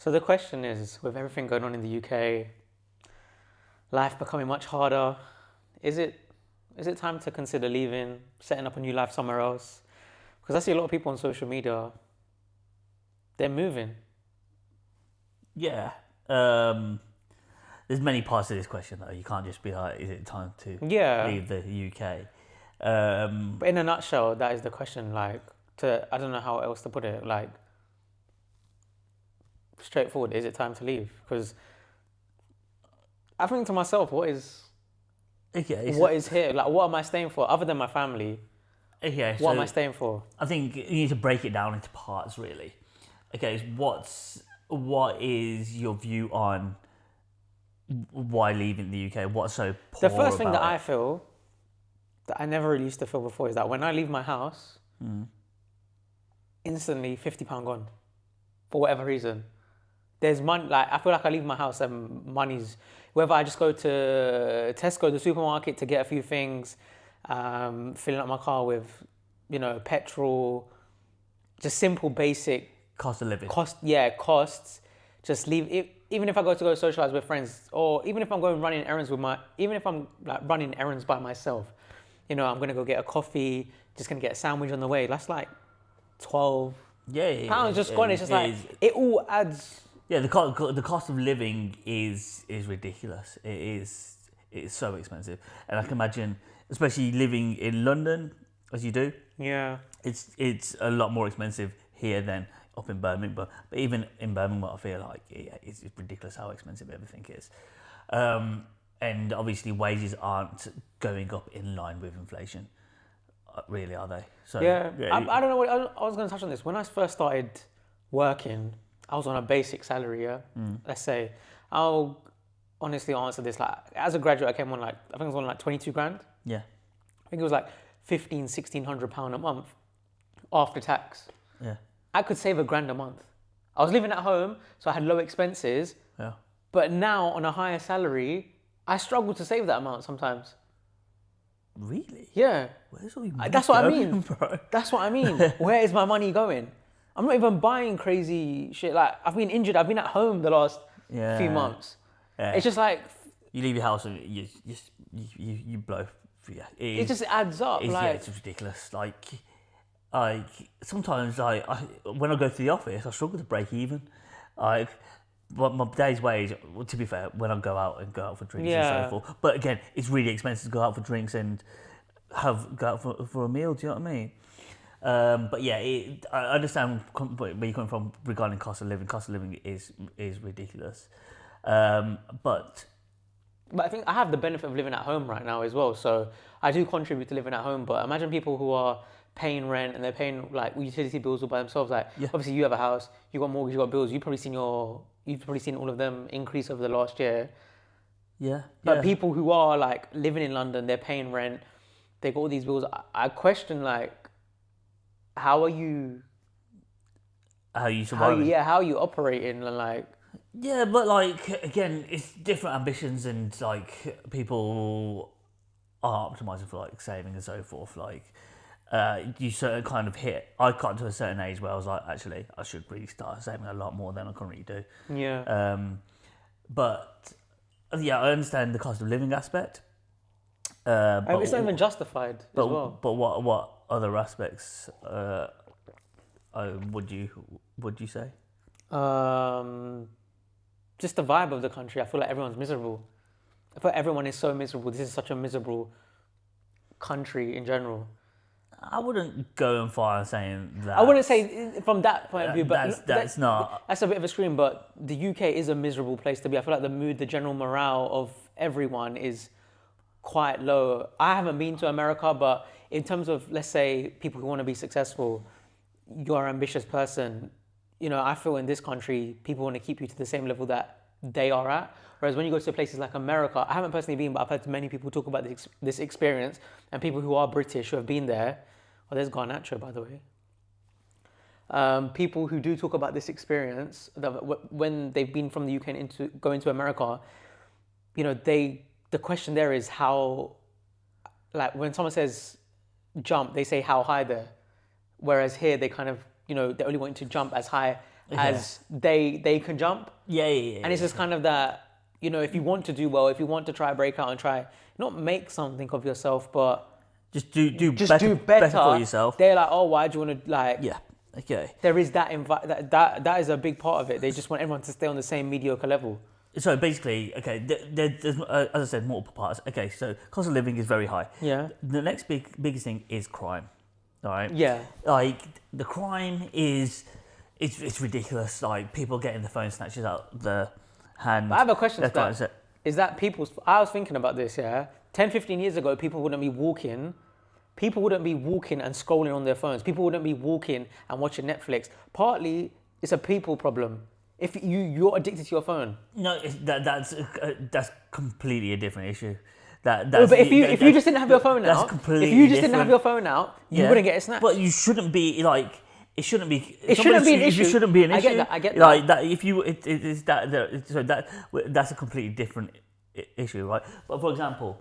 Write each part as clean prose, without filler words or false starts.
So the question is, with everything going on in the UK, life becoming much harder, is it is it time to consider leaving, setting up a new life somewhere else? Because I see a lot of people on social media, they're moving. Yeah. There's many parts of this question though. You can't just be like, is it time to Yeah, leave the UK? but in a nutshell, that is the question. Like, I don't know how else to put it. Like, straightforward, is it time to leave? Because I think to myself, Okay, so, what is here? Like, what am I staying for? Other than my family, okay, what am I so staying for? I think you need to break it down into parts really. Okay, so what is your view on why leaving the UK? What's so The poor first thing that about I it? feel that I never really used to feel before is that when I leave my house, instantly £50 gone for whatever reason. There's money, like I feel like I leave my house and money's whether I just go to Tesco, the supermarket, to get a few things, filling up my car with, petrol, just simple basic Cost of living. costs. Just leave it. Even if I go socialize with friends, or even if I'm going running errands even if I'm like running errands by myself, I'm gonna go get a coffee, just gonna get a sandwich on the way. That's like £12 just gone. It's just like is. it all adds. Yeah, the cost of living is ridiculous. It's so expensive, and I can imagine, especially living in London as you do, Yeah, it's a lot more expensive here than up in Birmingham. But even in Birmingham, I feel like it's ridiculous how expensive everything is. And obviously, wages aren't going up in line with inflation, really, are they? So yeah. yeah, I don't know what I was gonna touch on this. When I first started working, I was on a basic salary. Yeah, let's say I'll honestly answer this. Like as a graduate, I came on like I think it was on like 22 grand. yeah, I think it was like 1,500, £1,600 a month after tax. yeah, I could save £1,000 a month. I was living at home, so I had low expenses. yeah. But now on a higher salary, I struggle to save that amount sometimes. Really? Yeah, Where's all your money that's what I going, mean. bro? That's what I mean. Where is my money going? I'm not even buying crazy shit. Like I've been injured. I've been at home the last few Yeah. months. Yeah. It's just like You leave your house and you blow. Yeah, it just adds up. yeah, Like it's ridiculous. Like sometimes I when I go to the office, I struggle to break even. Like, but my day's wage. Well, to be fair, when I go out for drinks and yeah, so forth. But again, it's really expensive to go out for drinks and go out for a meal. Do you know what I mean? But yeah, I understand where you're coming from regarding cost of living. Cost of living is ridiculous. But but I think I have the benefit of living at home right now as well. So I do contribute to living at home. But imagine people who are paying rent and they're paying like utility bills all by themselves. Like yeah, obviously you have a house, you got mortgage, you got bills. You've probably seen all of them increase over the last year. yeah, But yeah. people who are like living in London, they're paying rent, they got all these bills. I question like, how are you? How you surviving? How are you operating? And like, Yeah, but like again, it's different ambitions, and like people are optimizing for like saving and so forth. Like you certain kind of hit. I got to a certain age where I was like, actually, I should really start saving a lot more than I currently do. yeah, But yeah, I understand the cost of living aspect. it's not even justified as well. But what other aspects would you say? Just the vibe of the country. I feel like everyone's miserable. I feel like everyone is so miserable. This is such a miserable country in general. I wouldn't go and far as saying that. I wouldn't say from that point of view, but that's not. that's a bit of a scream. But the UK is a miserable place to be. I feel like the mood, the general morale of everyone is quite low. I haven't been to America, but in terms of, let's say, people who want to be successful, you're an ambitious person. I feel in this country, people want to keep you to the same level that they are at. Whereas when you go to places like America, I haven't personally been, but I've heard many people talk about this experience, and people who are British who have been there. Oh, there's Garnacho, by the way. People who do talk about this experience, that when they've been from the UK and going to America, the question there is how, like when someone says jump, they say how high there. Whereas here they kind of, they only want to jump as high as they can jump. Yeah. And it's just kind of that, if you want to do well, if you want to try break out and try not make something of yourself, but just do do better for yourself. They're like, oh, why do you want to Yeah. Okay. There is that is a big part of it. They just want everyone to stay on the same mediocre level. So basically, okay, there's as I said, multiple parts. Okay, so cost of living is very high. Yeah. The next biggest thing is crime. All right. Yeah. Like the crime is, it's ridiculous. Like people getting the phone snatches out the hand. But I have a question to that. Is it? Is that I was thinking about this, 10, 15 years ago, people wouldn't be walking and scrolling on their phones. People wouldn't be walking and watching Netflix. Partly, it's a people problem. If you're addicted to your phone. No, that's completely a different issue. But if you just didn't have your phone out, didn't have your phone out, you wouldn't get a snatch. But you shouldn't be like. It shouldn't be. It shouldn't be an issue. It shouldn't be an issue. I get that. Like that. If you, it's that. So that's a completely different issue, right? But for example,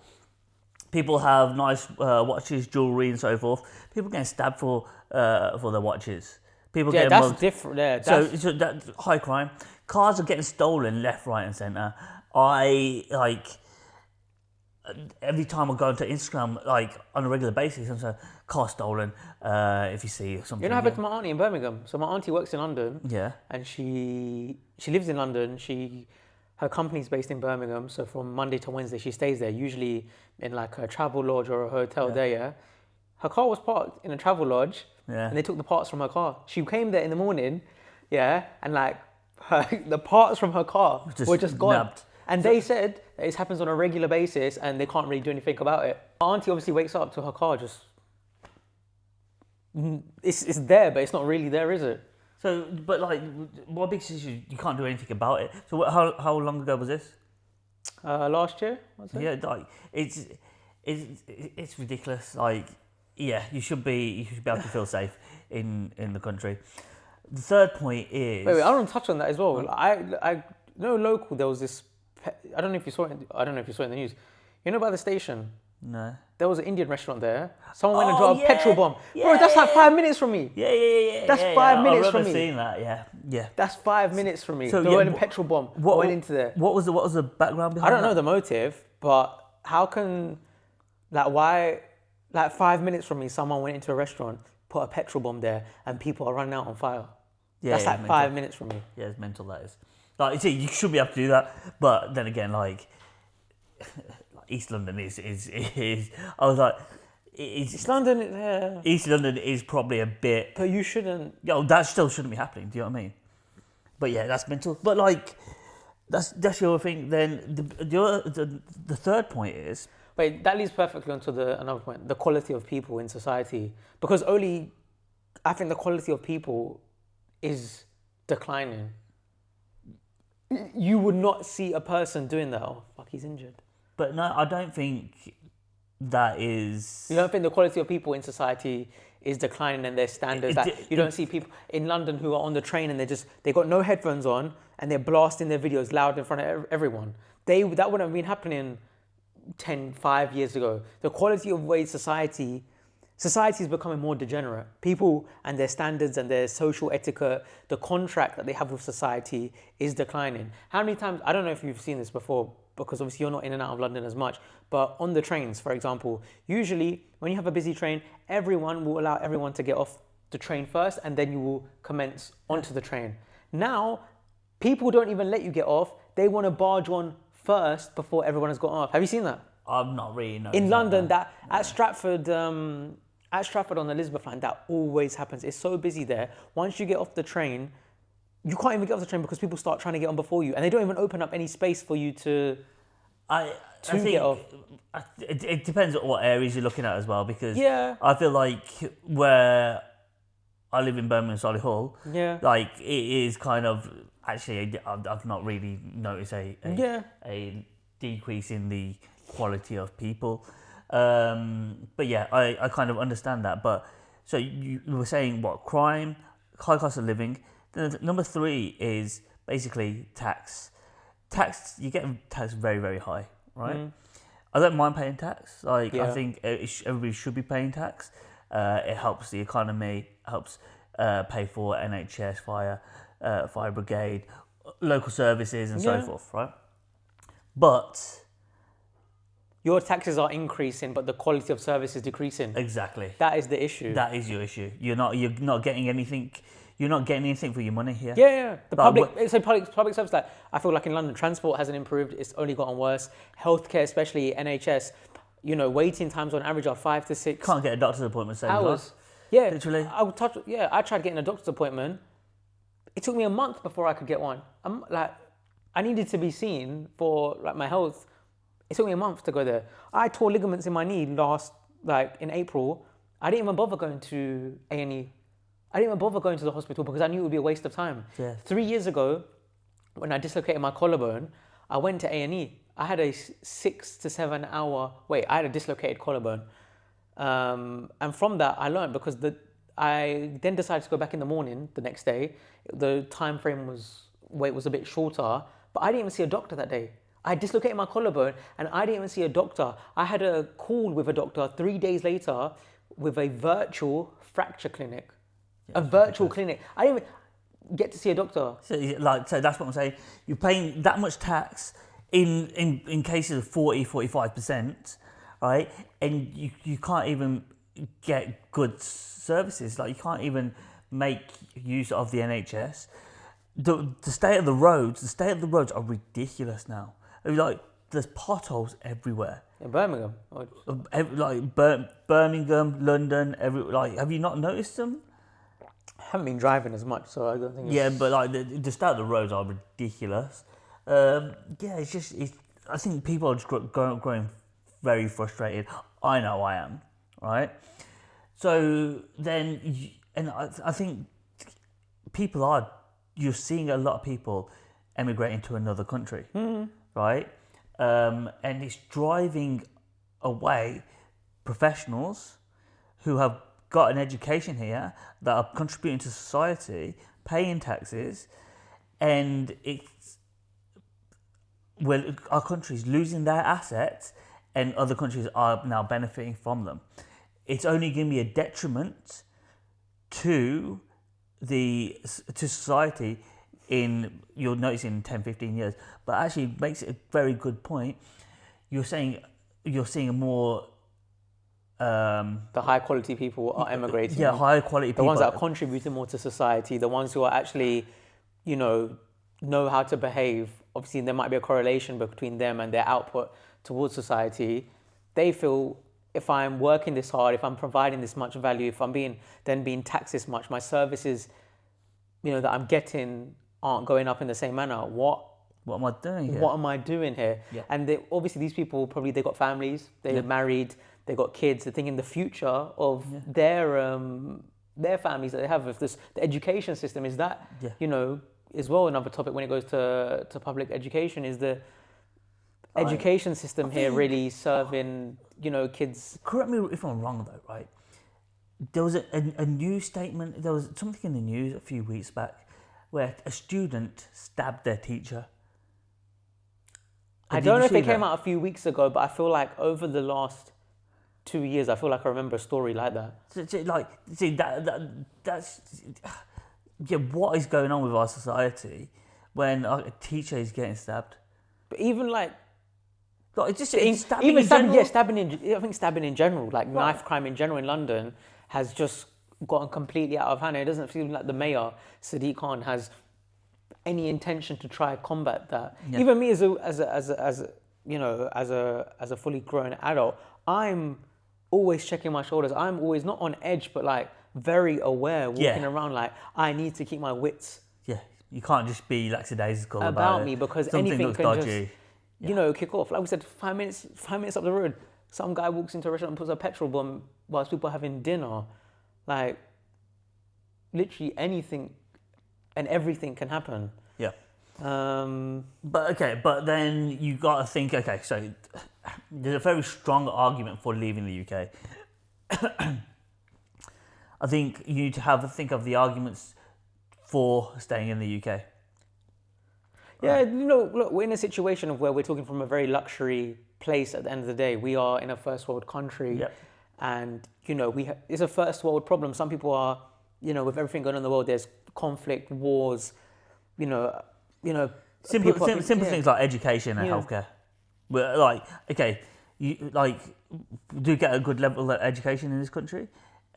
people have nice watches, jewelry, and so forth. People getting stabbed for their watches. People getting that's mugged. different. Yeah, so that's high crime. Cars are getting stolen left, right, and centre. I like. Every time I go into Instagram, like on a regular basis, I'm saying car stolen. If you see something, happened to my auntie in Birmingham. So my auntie works in London. Yeah. And she lives in London. Her company's based in Birmingham. So from Monday to Wednesday, she stays there. Usually in like a travel lodge or a hotel there. Yeah. Her car was parked in a travel lodge. Yeah. And they took the parts from her car. She came there in the morning. Yeah. And like the parts from her car were just gone. Nabbed. And they said that this happens on a regular basis and they can't really do anything about it. My auntie obviously wakes up to her car just... It's there, but it's not really there, is it? So, but like, what big issue? You can't do anything about it. So, how long ago was this? Last year, was it? Yeah, like it's ridiculous. Like, yeah, you should be able to feel safe in the country. The third point is... Wait, I want to touch on that as well. I know local, there was this... I don't know if you saw it in the news. By the station? No. There was an Indian restaurant there. Someone went and dropped a petrol bomb. Yeah, Bro, that's like 5 minutes from me. Yeah. That's 5 minutes from me. I've seen that. Yeah. That's 5 minutes from me. So, they went a petrol bomb. Went into there. What was the background behind I don't know the motive, but how can, why, 5 minutes from me, someone went into a restaurant, put a petrol bomb there, and people are running out on fire. Yeah, that's 5 minutes from me. Yeah, it's mental, that is. Like, you see, you should be able to do that, but then again, like East London is I was like, East London, yeah. East London is probably a bit. But you shouldn't. That still shouldn't be happening. Do you know what I mean? But yeah, that's mental. But like, that's the other thing. Then the third point is. Wait, that leads perfectly onto another point: the quality of people in society. Because I think the quality of people is declining. You would not see a person doing that. Oh, fuck, he's injured. But no, I don't think that is... You don't think the quality of people in society is declining and their standards? You don't see people in London who are on the train and they got no headphones on and they're blasting their videos loud in front of everyone. That wouldn't have been happening 5 years ago. The quality of way society is becoming more degenerate. People and their standards and their social etiquette, the contract that they have with society is declining. How many times, I don't know if you've seen this before, because obviously you're not in and out of London as much, but on the trains, for example, usually when you have a busy train, everyone will allow everyone to get off the train first and then you will commence onto the train. Now, people don't even let you get off. They want to barge on first before everyone has got off. Have you seen that? I'm not really noticed. In London, at Stratford on the Elizabeth line, that always happens. It's so busy there. Once you get off the train, you can't even get off the train because people start trying to get on before you, and they don't even open up any space for you to get off. It depends on what areas you're looking at as well, because I feel like where I live in Birmingham, Solihull, like it is kind of actually I've not really noticed a decrease in the quality of people. But yeah, I kind of understand that. But so you were saying what? Crime, high cost of living. Then number 3 is basically tax. Tax, you get taxed very, very high, right? I don't mind paying tax. I think everybody should be paying tax. It helps the economy, helps pay for NHS, fire, fire brigade, local services, and Yeah. so forth, right? But Your taxes are increasing, but the quality of service is decreasing. exactly, That is the issue. that is your issue. You're not getting anything. You're not getting anything for your money here. Yeah. The Like, public service. Like I feel like in London, transport hasn't improved. It's only gotten worse. Healthcare, especially NHS, waiting times on average are 5 to 6 Can't get a doctor's appointment same hours. Yeah, Literally. I tried getting a doctor's appointment. It took me a month before I could get one. I needed to be seen for like my health. It took me a month to go there. I tore ligaments in my knee in April. I didn't even bother going to A&E. I didn't even bother going to the hospital because I knew it would be a waste of time. Yeah. 3 years ago, when I dislocated my collarbone, I went to A&E. I had a 6 to 7 hour wait. I had a dislocated collarbone, and from that I learned because I then decided to go back in the morning the next day. The time frame was a bit shorter, but I didn't even see a doctor that day. I dislocated my collarbone and I didn't even see a doctor. I had a call with a doctor 3 days later with a virtual fracture clinic. A virtual clinic. I didn't even get to see a doctor. So that's what I'm saying. You're paying that much tax in cases of 45%, right? And you can't even get good services. Like you can't even make use of the NHS. The state of the roads are ridiculous now. Like there's potholes everywhere. In Birmingham. Birmingham, London, have you not noticed them? I haven't been driving as much, so I don't think. Yeah, but like the state of the roads are ridiculous. I think people are just growing very frustrated. I know I am, right? So then, I think you're seeing a lot of people emigrating to another country, right? And it's driving away professionals who have got an education here that are contributing to society, paying taxes, and our country's losing their assets and other countries are now benefiting from them. It's only going to be a detriment to society you'll notice in 10, 15 years, but actually it makes it a very good point. You're seeing more the high quality people are emigrating. Yeah, high quality people. The ones that are contributing more to society, the ones who are actually, know how to behave. Obviously, there might be a correlation between them and their output towards society. They feel if I'm working this hard, if I'm providing this much value, if I'm being taxed this much, my services, that I'm getting aren't going up in the same manner. What am I doing here? What am I doing here? Yeah. And obviously these people they got families, they're married, they got kids. They're thinking the future of their families that they have. If the education system is that, as well another topic when it goes to public education is the education system here really serving kids. Correct me if I'm wrong though, right? There was a news statement. There was something in the news a few weeks back where a student stabbed their teacher. I don't know if it came out a few weeks ago, but I feel like over the last 2 years, I feel like I remember a story like that. What is going on with our society when a teacher is getting stabbed? But even stabbing in general, like knife crime in general in London has just gotten completely out of hand. It doesn't feel like the mayor, Sadiq Khan, has any intention to try combat that. Yeah. Even me as a fully grown adult, I'm always checking my shoulders. I'm always not on edge, but like very aware, walking around like I need to keep my wits. Yeah, you can't just be lackadaisical about me because something anything can dodgy. Just kick off. Like we said, 5 minutes up the road, some guy walks into a restaurant and puts a petrol bomb whilst people are having dinner. Like literally anything and everything can happen. Yeah. But then you got to think. Okay, so there's a very strong argument for leaving the UK. I think you need to think of the arguments for staying in the UK. Yeah, look, we're in a situation of where we're talking from a very luxury place at the end of the day. We are in a first world country, and it's a first world problem. Some people are, with everything going on in the world, there's conflict, wars, you know, you know, Simple, people, simple yeah. things like education and Yeah. healthcare. Well, like, okay, you like do get a good level of education in this country.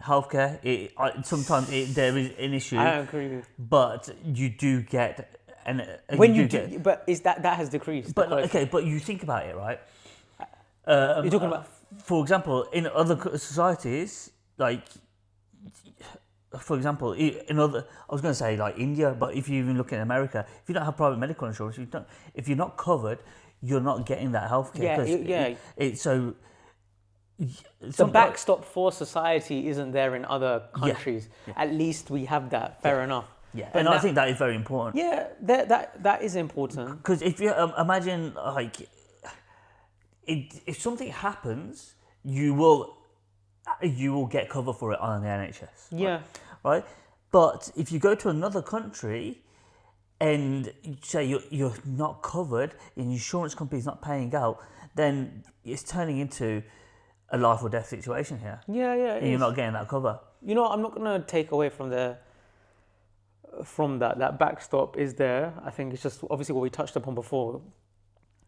Healthcare, sometimes there is an issue, I agree with. but you do get When you do do, get. but is that has decreased? But the quality. okay, but you think about it, right? You're talking about For example, in other societies, like, for example, in other, I was going to say like India, but if you even look in America, if you don't have private medical insurance, if you're not covered, you're not getting that healthcare. Yeah, 'cause yeah. It's so. The backstop for society isn't there in other countries. At least we have that. Fair enough. Yeah, But and I now- think that is very important. Yeah, that is important. Because if you imagine, like, if something happens, you will get cover for it on the NHS. Yeah. Right? But if you go to another country and you say you're not covered and your insurance company's not paying out, then it's turning into a life or death situation here. Yeah, yeah. And you're not getting that cover. You know, I'm not gonna take away from that backstop is there. I think it's just obviously what we touched upon before.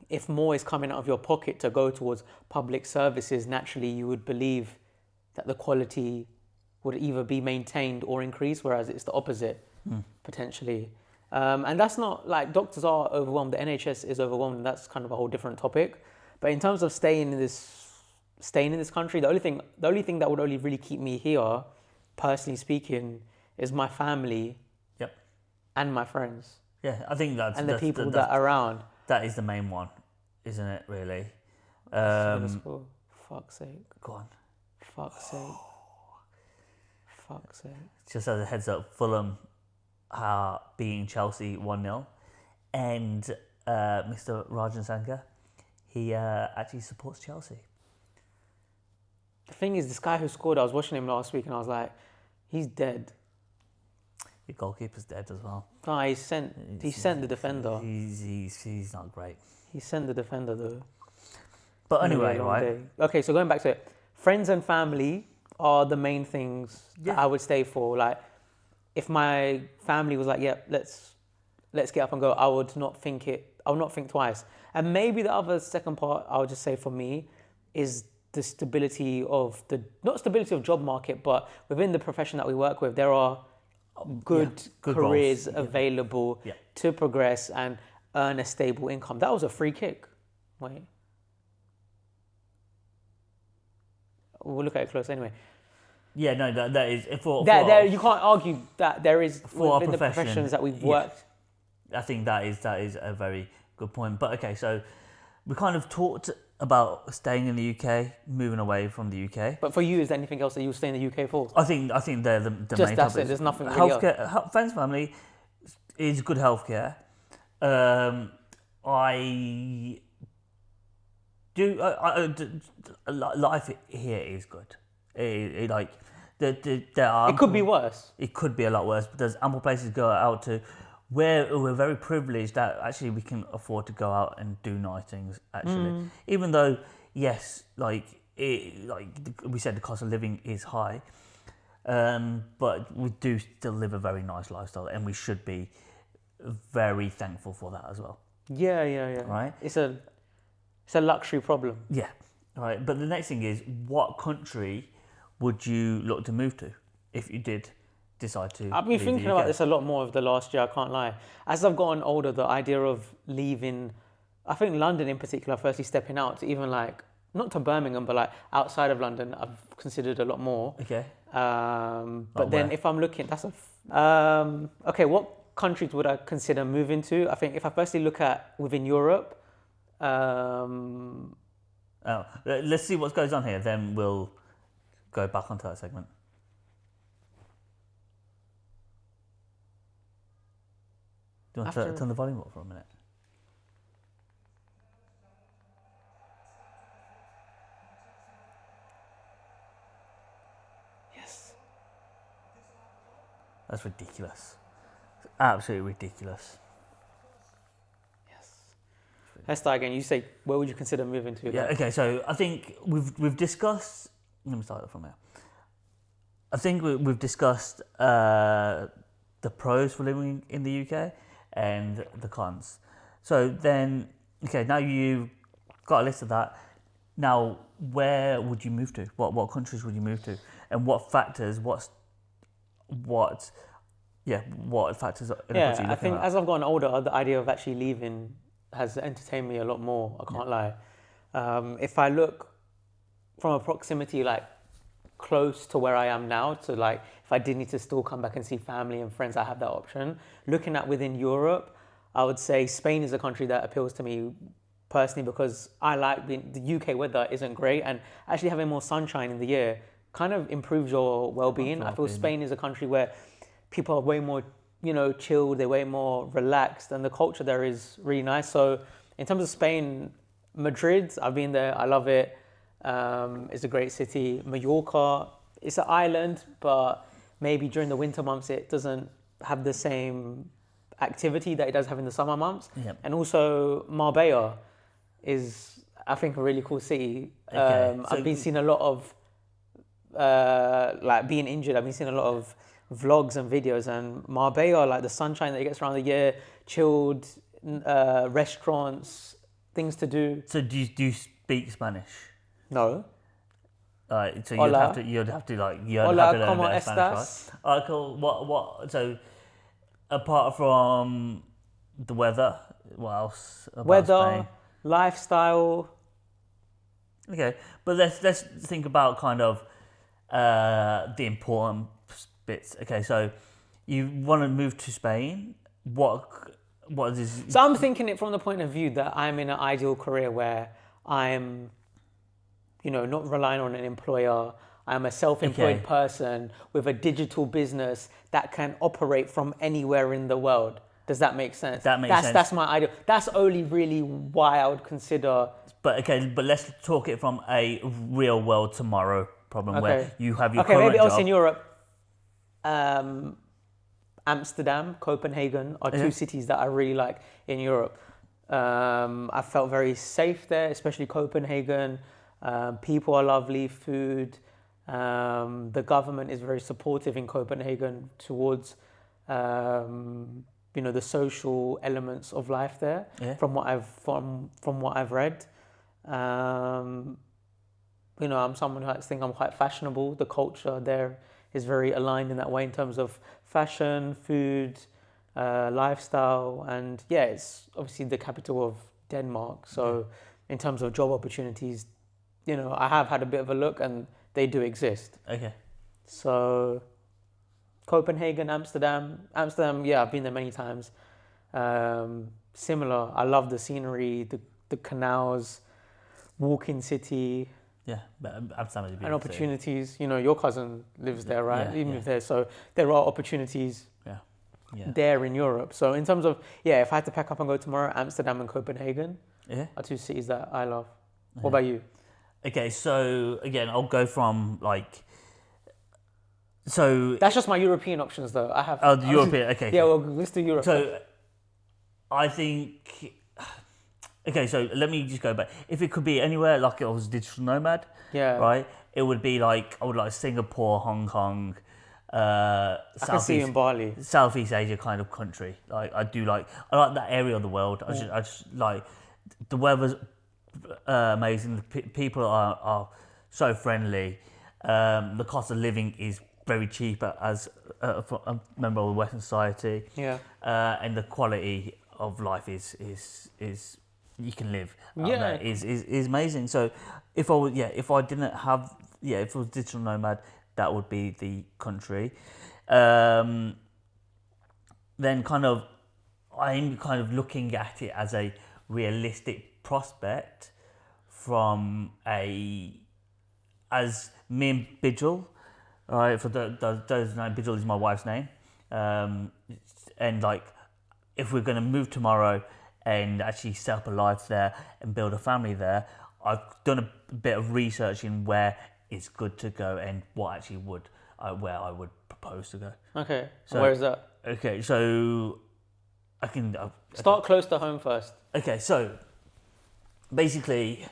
If more is coming out of your pocket to go towards public services, naturally you would believe that the quality would either be maintained or increased, whereas it's the opposite potentially. And that's not like doctors are overwhelmed. The NHS is overwhelmed. And that's kind of a whole different topic. But in terms of staying in this country, the only thing that would only really keep me here, personally speaking, is my family. Yep. And my friends. Yeah, I think that's And the people that are around. That is the main one, isn't it? Really. For fuck's sake. Go on. Fuck's sake. Fuck's sake. Just as a heads up, Fulham are beating Chelsea 1-0, and Mr. Rajan Sangha, he actually supports Chelsea. The thing is, this guy who scored, I was watching him last week and I was like, he's dead. Your goalkeeper's dead as well. No, he sent the defender. He's not great. He sent the defender though. But It's gonna be a anyway, long right? day. Okay, so going back to it, friends and family are the main things that I would stay for. Like, if my family was like, "Yeah, let's get up and go," I would not think twice. And maybe the other second part, I would just say for me, is the stability of not stability of job market, but within the profession that we work with, there are good careers roles. available to progress and earn a stable income. That was a free kick. Wait. We'll look at it close anyway. Yeah, no, that is You can't argue that there is for within our the professions that we've yeah. worked. I think that is a very good point. But okay, so we kind of talked about staying in the UK, moving away from the UK. But for you, is there anything else that you stay in the UK for? I think they're the Just main that's topics. it. There's nothing really else. Healthcare, friends, family is good healthcare. I do. Life here is good. Like there are. It could be worse. It could be a lot worse, but there's ample places to go out to. We're very privileged that actually we can afford to go out and do nice things. Actually, even though yes, like we said, the cost of living is high, but we do still live a very nice lifestyle, and we should be very thankful for that as well. Yeah. Right? It's a luxury problem. Yeah. Right. But the next thing is, what country would you look to move to if you did decide to? I've been thinking about this a lot more over the last year, I can't lie. As I've gotten older, the idea of leaving, I think London in particular, firstly stepping out to even like, not to Birmingham, but like outside of London, I've considered a lot more. Okay. But then if I'm looking, okay, what countries would I consider moving to? I think if I firstly look at within Europe, let's see what goes on here, then we'll go back onto that segment. Do you want to turn the volume up for a minute? yes. That's ridiculous. Absolutely ridiculous. Let's start again. You say, where would you consider moving to? Yeah. Okay. So I think we've discussed. Let me start from here. I think we've discussed the pros for living in the UK and the cons. So then, okay, now you've got a list of that. Now, where would you move to? What countries would you move to? And what factors? What factors? In a country Yeah, you're I looking think at? as I've gotten older, the idea of actually leaving has entertained me a lot more. I can't lie. If I look from a proximity like close to where I am now, to like if I did need to still come back and see family and friends, I have that option. Looking at within Europe, I would say Spain is a country that appeals to me personally because I like the UK weather isn't great, and actually having more sunshine in the year kind of improves your well-being. I feel Well-being. Spain is a country where people are way more, chilled, they're way more relaxed, and the culture there is really nice. So in terms of Spain, Madrid, I've been there, I love it. It's a great city. Mallorca, it's an island, but maybe during the winter months it doesn't have the same activity that it does have in the summer months. Yep. And also Marbella is, I think, a really cool city. Okay, so- I've been seeing a lot of like being injured. I've been seeing a lot of vlogs and videos, and Marbella, like the sunshine that it gets around the year, chilled restaurants, things to do. So do you speak Spanish? No. So Hola. you'd have to like Hola, have to learn a ¿cómo bit of Spanish, right? estás? Alright, cool. What? So apart from the weather, what else about Weather, Spain? lifestyle. Okay, but let's think about kind of the important bits. Okay, so you want to move to Spain. What is? So I'm thinking it from the point of view that I'm in an ideal career where I'm, not relying on an employer. I'm a self-employed Okay. person with a digital business that can operate from anywhere in the world. Does that make sense? That makes sense. That's my ideal. That's only really why I would consider. But let's talk it from a real world tomorrow problem where Okay. you have your Okay, current maybe else job. in Europe. Amsterdam, Copenhagen are two Yeah. cities that I really like in Europe. I felt very safe there, especially Copenhagen. People are lovely, food. The government is very supportive in Copenhagen towards, the social elements of life there. Yeah. From what I've read. I'm someone who I think I'm quite fashionable. The culture there is very aligned in that way in terms of fashion, food, lifestyle, and it's obviously the capital of Denmark. So in terms of job opportunities, I have had a bit of a look and they do exist. Okay. So Copenhagen, Amsterdam, I've been there many times. Similar, I love the scenery, the canals, walking city, Yeah, but Amsterdam is a and beautiful city. opportunities. Your cousin lives there, right? Yeah, He yeah. moved there, so there are opportunities Yeah. Yeah. there in Europe. So in terms of if I had to pack up and go tomorrow, Amsterdam and Copenhagen Yeah. are two cities that I love. What about you? Okay, so again, I'll go from like. So That's just my European options, though. I have. the European. Okay. Yeah, well, let's do Europe. So I think. Okay, so let me just go back. If it could be anywhere, like I was a digital nomad, Yeah. right? It would be like I would like Singapore, Hong Kong, I can see you in Bali. Southeast Asia kind of country. Like I like that area of the world. I just like the weather's amazing. The people are so friendly. The cost of living is very cheap as a member of the Western society. Yeah. And the quality of life is you can live out Yeah. there is amazing. So if I didn't have if it was digital nomad, that would be the country. Then I'm kind of looking at it as a realistic prospect from as me and Bijal. All right, for those who know, Bijal is my wife's name. And like, if we're going to move tomorrow and actually set up a life there and build a family there, I've done a bit of research in where it's good to go and what actually where I would propose to go. Okay. So- Where is that? Okay, so I can Start close to home first. Okay, so basically,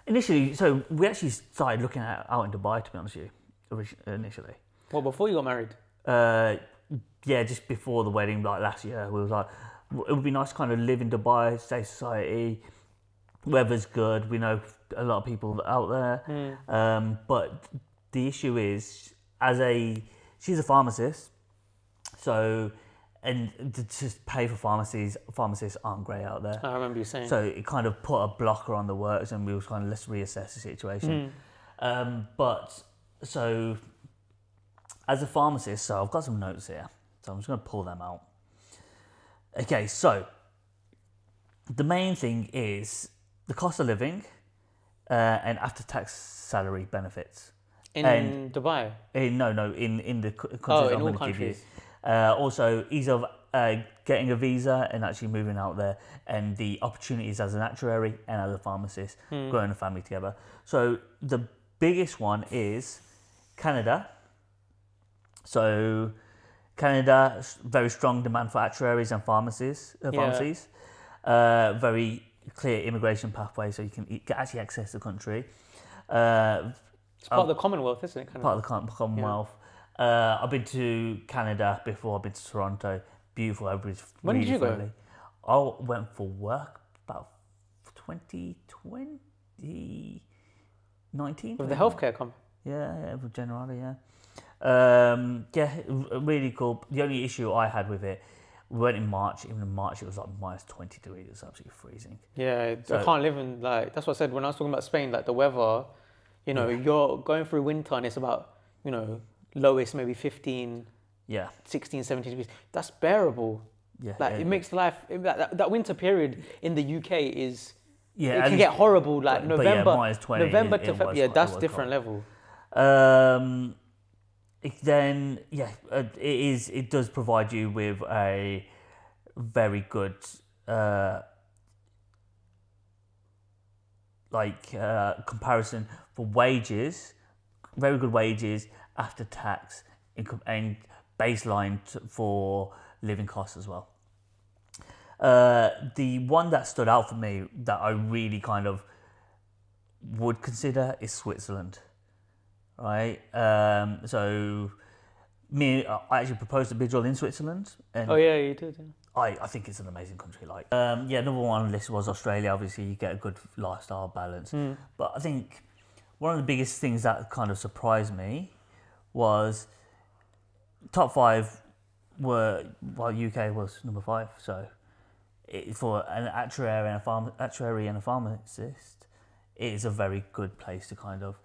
initially, so we actually started looking out in Dubai, to be honest with you, initially. Well, before you got married. just before the wedding, like last year, we was like, it would be nice to kind of live in Dubai, safe society, weather's good. We know a lot of people out there, but the issue is, she's a pharmacist, so and to just pay for pharmacists aren't great out there. I remember you saying. So it kind of put a blocker on the works, and we was kind of, let's reassess the situation. But so as a pharmacist, so I've got some notes here, so I'm just going to pull them out. Okay, so the main thing is the cost of living and after-tax salary benefits. In Dubai? No, in the countries Oh, in I'm all going to give you. countries. Also, ease of getting a visa and actually moving out there, and the opportunities as an actuary and as a pharmacist, growing a family together. So the biggest one is Canada. So Canada, very strong demand for actuaries and pharmacies. Very clear immigration pathway, so you can actually access the country. It's part of the Commonwealth, isn't it? Kind Part of the Commonwealth. I've been to Canada before. I've been to Toronto. Beautiful. Everybody's When really did you go? friendly. I went for work about 2019. With the healthcare company. Yeah, with Generali, yeah. Really cool. The only issue I had with it, we went in March. Even in March, it was like minus 20 degrees. It was absolutely freezing. Yeah, I can't live in, like, that's what I said when I was talking about Spain, like the weather, you know, you're going through winter and it's about, you know, lowest maybe 15, Yeah. 16, 17 degrees. That's bearable. Yeah. Like, yeah, it makes life, that winter period in the UK is, yeah, it at can least- get horrible, like but yeah, November, minus 20, November it to was- February, yeah, it that's was different cold. level. It does provide you with a very good comparison for wages, very good wages after tax, and baseline for living costs as well. The one that stood out for me that I really kind of would consider is Switzerland, right? So I actually proposed a bid in Switzerland, and Oh, yeah, you did. Yeah. I think it's an amazing country. Number one on the list was Australia. Obviously, you get a good lifestyle balance. But I think one of the biggest things that kind of surprised me was top five UK was number 5. So for an actuary and a pharmacist, it is a very good place to kind of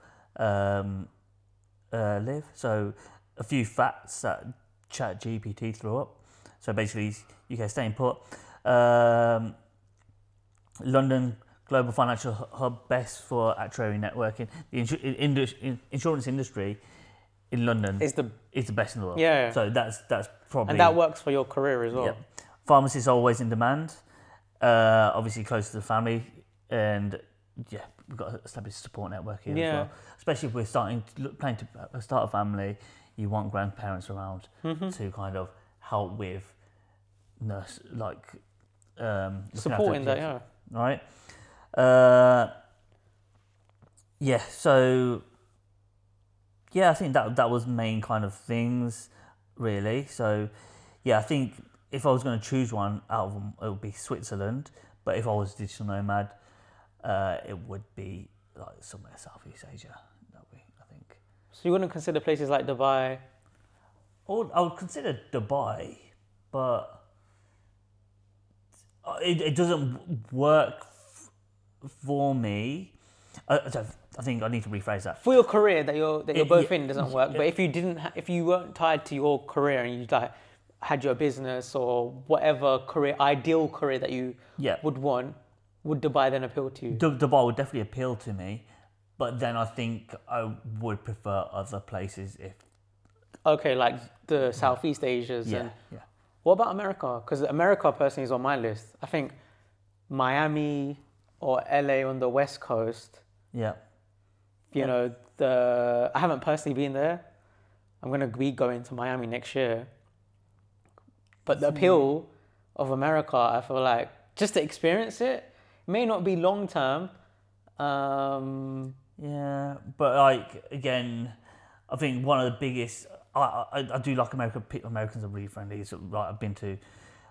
live. So a few facts that ChatGPT threw up. So basically, UK staying put. London global financial hub, best for actuary networking. The insurance industry in London Is the best in the world. Yeah. So that's probably, and that works for your career as well. yeah. Pharmacists are always in demand. Obviously close to the family, and yeah, we've got to establish a support network here as well. Especially if we're planning to start a family, you want grandparents around to kind of help with nurse, Supporting that, yeah. right? So I think that was main kind of things, really. So yeah, I think if I was going to choose one out of them, it would be Switzerland. But if I was a digital nomad, it would be like somewhere Southeast Asia. I think. So you wouldn't consider places like Dubai? I would consider Dubai, but it doesn't work for me. I think I need to rephrase that. For your career that you're both yeah, in doesn't work. But if you didn't, if you weren't tied to your career and you had your business or whatever ideal career that you would want, would Dubai then appeal to you? Dubai would definitely appeal to me, but then I think I would prefer other places if. Okay, like the Southeast Asias and. What about America? Because America personally is on my list. I think Miami or LA on the West Coast. Yeah. You know, I haven't personally been there. I'm going to be going to Miami next year. But the appeal of America, I feel like, just to experience it, may not be long term. Yeah, but again, I think one of the biggest, I do like America. Americans are really friendly. So, like I've been to,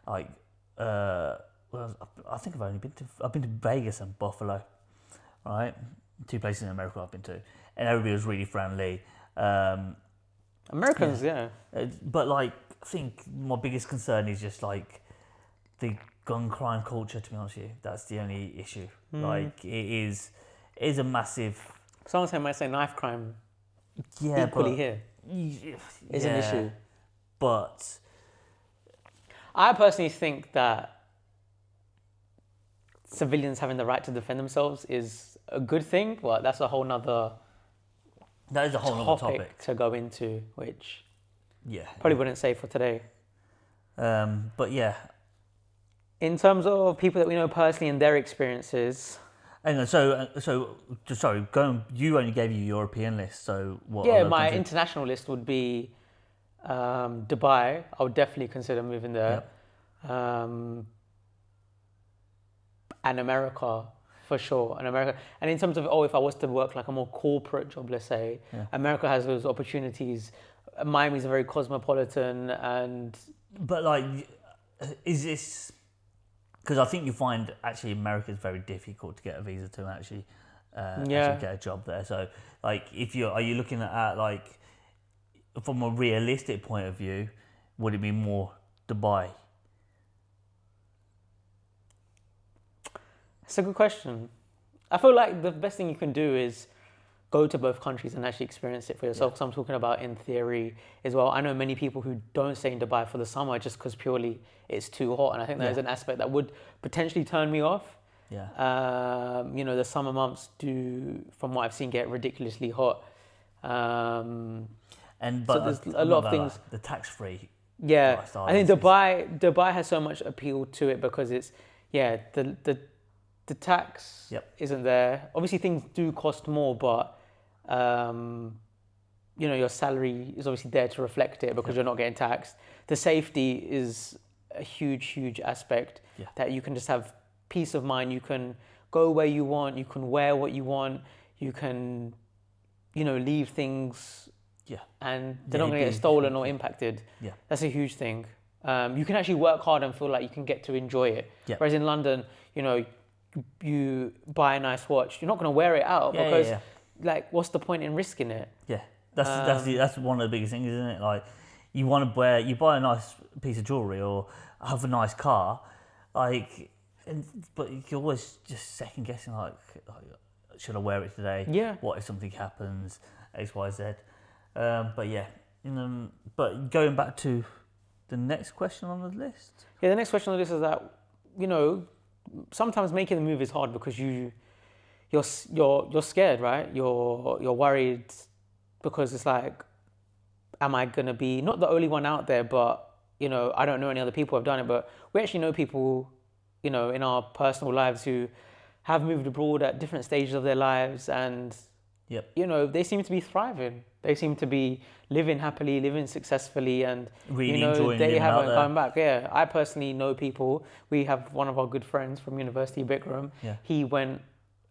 like, well, I think I've been to Vegas and Buffalo, right? 2 places in America I've been to, and everybody was really friendly. Americans, yeah. But like, I think my biggest concern is just like the gun crime culture. To be honest with you, that's the only issue. Like, it is a massive. Someone might say knife crime Yeah, equally but here is an yeah, issue. But I personally think that civilians having the right to defend themselves is a good thing, but that's a whole nother that is a whole other topic. to go into, which Yeah. probably wouldn't say for today. But yeah. In terms of people that we know personally and their experiences, And so just sorry, you only gave your European list. So what? yeah, other my countries? international list would be Dubai. I would definitely consider moving there. And America, for sure. And America, and in terms of, if I was to work like a more corporate job, let's say, America has those opportunities. Miami's very cosmopolitan, and But like, is this? Because I think you find actually America is very difficult to get a visa to and actually get a job there. So like, are you looking at like from a realistic point of view, would it be more Dubai? it's a good question. I feel like the best thing you can do is go to both countries and actually experience it for yourself. Because I'm talking about in theory as well. I know many people who don't stay in Dubai for the summer just because purely it's too hot, and I think there's an aspect that would potentially turn me off. Yeah. The summer months do, from what I've seen, get ridiculously hot. But there's a lot of things. The tax-free. Yeah, lifestyle I think is- Dubai has so much appeal to it because it's the tax isn't there. Obviously, things do cost more, but your salary is obviously there to reflect it because you're not getting taxed. The safety is a huge aspect that you can just have peace of mind. You can go where you want. You can wear what you want. You can, leave things. Yeah. And they're not going to get stolen or impacted. Yeah. That's a huge thing. You can actually work hard and feel like you can get to enjoy it. Yeah. Whereas in London, you buy a nice watch, you're not going to wear it out because, like, what's the point in risking it? Yeah. That's one of the biggest things, isn't it? Like, you buy a nice piece of jewelry or have a nice car, like, but you're always just second guessing, like should I wear it today? Yeah. What if something happens? X, Y, Z. But yeah, but going back to the next question on the list. Yeah, the next question on the list is that, sometimes making the move is hard because you're scared, right? You're worried because it's like, am I gonna be not the only one out there? But I don't know any other people who have done it. But we actually know people, in our personal lives who have moved abroad at different stages of their lives, and they seem to be thriving. They seem to be living happily, living successfully, and really enjoying they living out haven't there. come back. Yeah, I personally know people. We have one of our good friends from University Bikram. Yeah. He went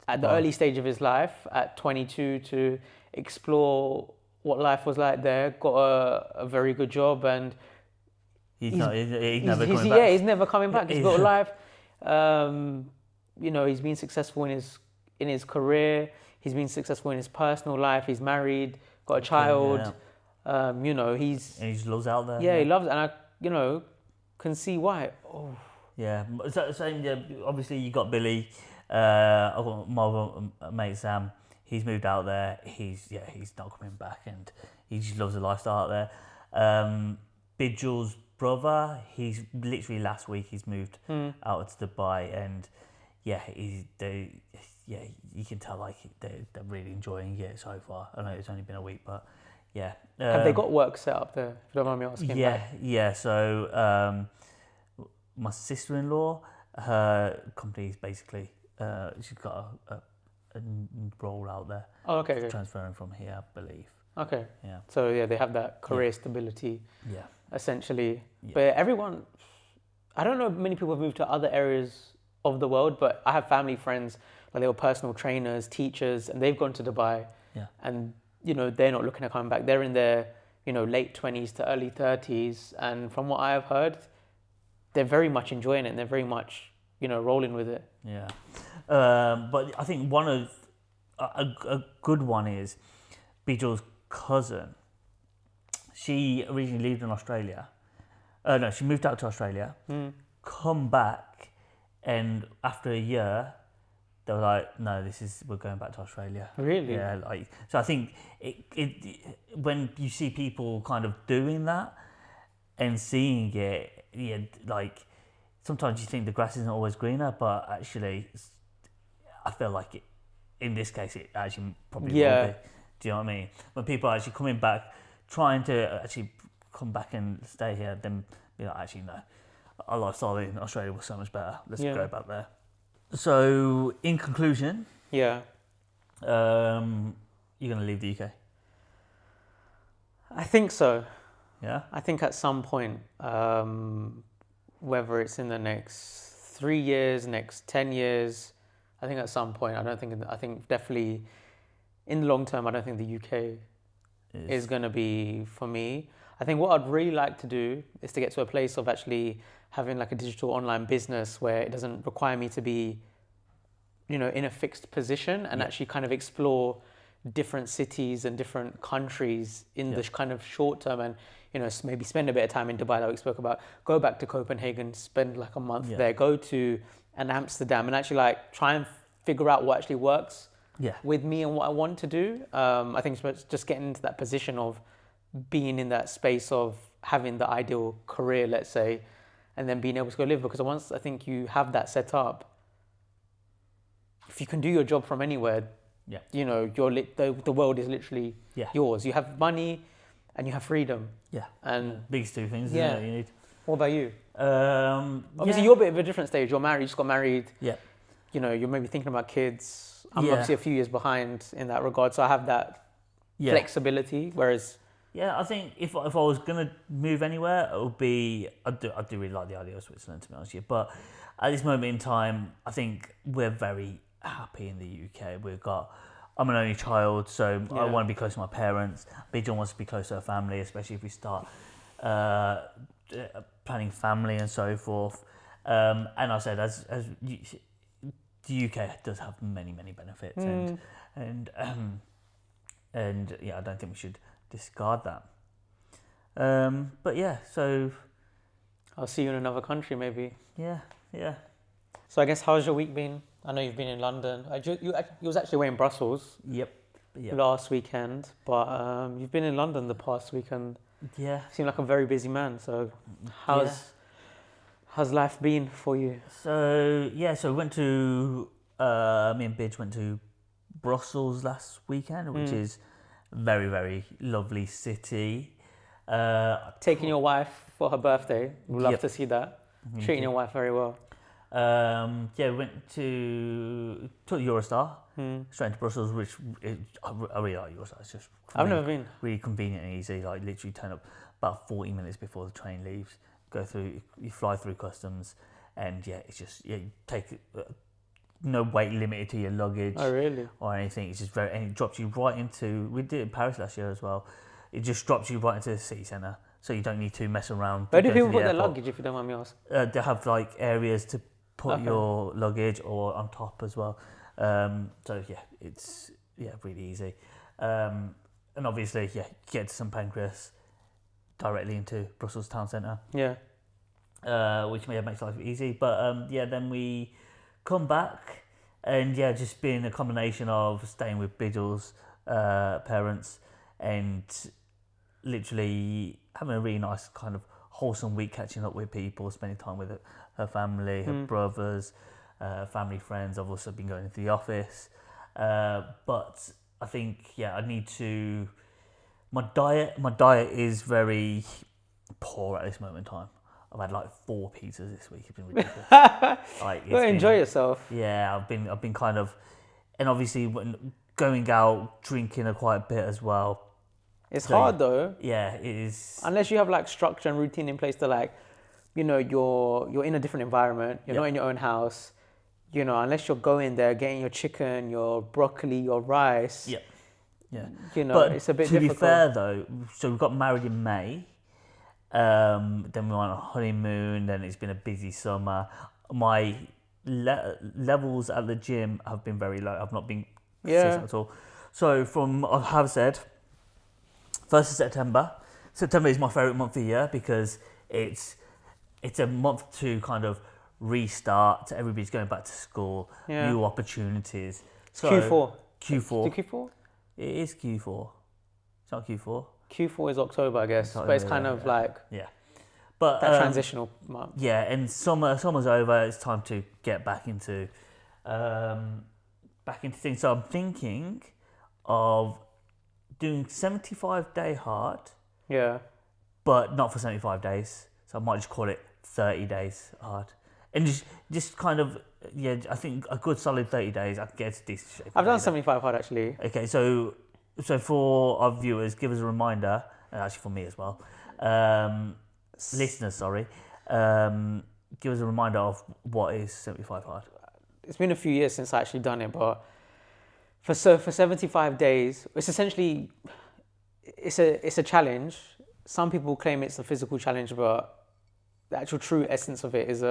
at the early stage of his life at 22 to explore what life was like there. Got a very good job, and He's never coming back. Yeah, he's never coming back. He's got a life. He's been successful in his career. He's been successful in his personal life. He's married, got a child. Yeah. He And he just loves out there. yeah, he loves it, and I can see why. Oh, Yeah, so same. Yeah, obviously you got Billy. I've got my other mate Sam. He's moved out there. He's not coming back, and he just loves the lifestyle out there. Big Jules' brother. He's literally last week he's moved out to Dubai, and you can tell like they're really enjoying it so far. I know it's only been a week, but yeah. have they got work set up there? If you don't mind me asking. Yeah. So my sister-in-law, her company's basically she's got a role out there. Oh, okay. Transferring from here, I believe. Okay. Yeah. So they have that career stability. Yeah. Essentially. Yeah. But everyone, I don't know if many people have moved to other areas of the world, but I have family friends, like they were personal trainers, teachers, and they've gone to Dubai. Yeah. And, they're not looking at coming back. They're in their late 20s to early 30s. And from what I have heard, they're very much enjoying it and they're very much, rolling with it. Yeah. But I think one of a good one is Bijul's cousin. She originally lived in Australia. No, she moved out to Australia, come back, and after a year, they were like, "No, we're going back to Australia." Really? Yeah. So I think when you see people kind of doing that and seeing it, sometimes you think the grass isn't always greener, but actually, I feel like in this case, it actually probably will be. Do you know what I mean? When people are actually coming back, trying to actually come back and stay here, then be like, actually, no, our lifestyle in Australia was so much better. Let's go back there. So, in conclusion, Yeah. you're going to leave the UK? I think so. Yeah? I think at some point, whether it's in the next 3 years, next 10 years, I think at some point, I think definitely in the long term, I don't think the UK is going to be for me. I think what I'd really like to do is to get to a place of actually having like a digital online business where it doesn't require me to be, in a fixed position and actually kind of explore different cities and different countries in the kind of short term and, maybe spend a bit of time in Dubai that we spoke about, go back to Copenhagen, spend like a month there, go to Amsterdam and actually like try and figure out what actually works with me and what I want to do. I think it's just getting into that position of being in that space of having the ideal career, let's say, and then being able to go live. Because once I think you have that set up, if you can do your job from anywhere, the world is literally yours. You have money and you have freedom. Yeah. And biggest two things, isn't it, you need? What about you? Obviously, yeah. you're a bit of a different stage. You're married, you just got married. Yeah. You're maybe thinking about kids. I'm obviously a few years behind in that regard. So I have that flexibility, whereas... Yeah, I think if I was going to move anywhere, it would be... I do really like the idea of Switzerland, to be honest with you. But at this moment in time, I think we're very happy in the UK. I'm an only child, so I want to be close to my parents. Bijul wants to be close to her family, especially if we start planning family and so forth. And I said, the UK does have many, many benefits, and I don't think we should discard that. But yeah, so I'll see you in another country, maybe. Yeah. So I guess how's your week been? I know you've been in London. You was actually away in Brussels. Yep. Last weekend, but you've been in London the past weekend. Yeah. You seem like a very busy man. So how's life been for you? So we went to me and Bidge went to Brussels last weekend, which is very, very lovely city. Taking your wife for her birthday. We'd love to see that. Treating your wife very well. We went to Eurostar, straight into Brussels, which I really like Eurostar. It's just I've never been. Really convenient and easy. Like literally turn up about 40 minutes before the train leaves, you fly through customs, and it's just you take no weight limited to your luggage. Oh really? Or anything. It's just and it drops you right into. We did it in Paris last year as well. It just drops you right into the city centre, so you don't need to mess around. Where do people put their luggage, if you don't mind me asking? They have like areas to put your luggage or on top as well. It's really easy. And obviously, get to St Pancras directly into Brussels town centre. Yeah. Which makes life easy. But then we come back and just being a combination of staying with Bijul's parents and literally having a really nice kind of wholesome week, catching up with people, spending time with her family, her brothers, family, friends. I've also been going into the office. But I think, I need to... My diet is very poor at this moment in time. I've had like 4 pizzas this week. It's been ridiculous. Enjoy yourself. Yeah, I've been kind of... And obviously when going out, drinking quite a bit as well. It's hard though. Yeah, it is. Unless you have like structure and routine in place to you're in a different environment. You're not in your own house. Unless you're going there, getting your chicken, your broccoli, your rice. Yeah. Yeah. you know, But it's a bit to difficult. be fair though, so we got married in May. Then we went on a honeymoon. Then it's been a busy summer. My levels at the gym have been very low. I've not been consistent Yeah. at all. So from I have said, 1st of September. September is my favorite month of the year because it's a month to kind of restart. Everybody's going back to school, Yeah. new opportunities. So Q4. Q4. Is it Q4? It is Q4. It's not Q4. Q4 is October, I guess, but it's kind of like Yeah. But that transitional month. yeah, and summer's over. It's time to get back into things. So I'm thinking of doing 75-day hard, Yeah. but not for 75 days. So I might just call it 30 days hard, and just kind of I think a good solid 30 days I can get to decent shape. I've done 75 hard actually. Okay, so for our viewers, give us a reminder, and actually for me as well, listeners, sorry, give us a reminder of what is 75 hard. It's been a few years since I actually done it, but for 75 days, it's essentially it's a challenge. Some people claim it's a physical challenge, but the actual true essence of it is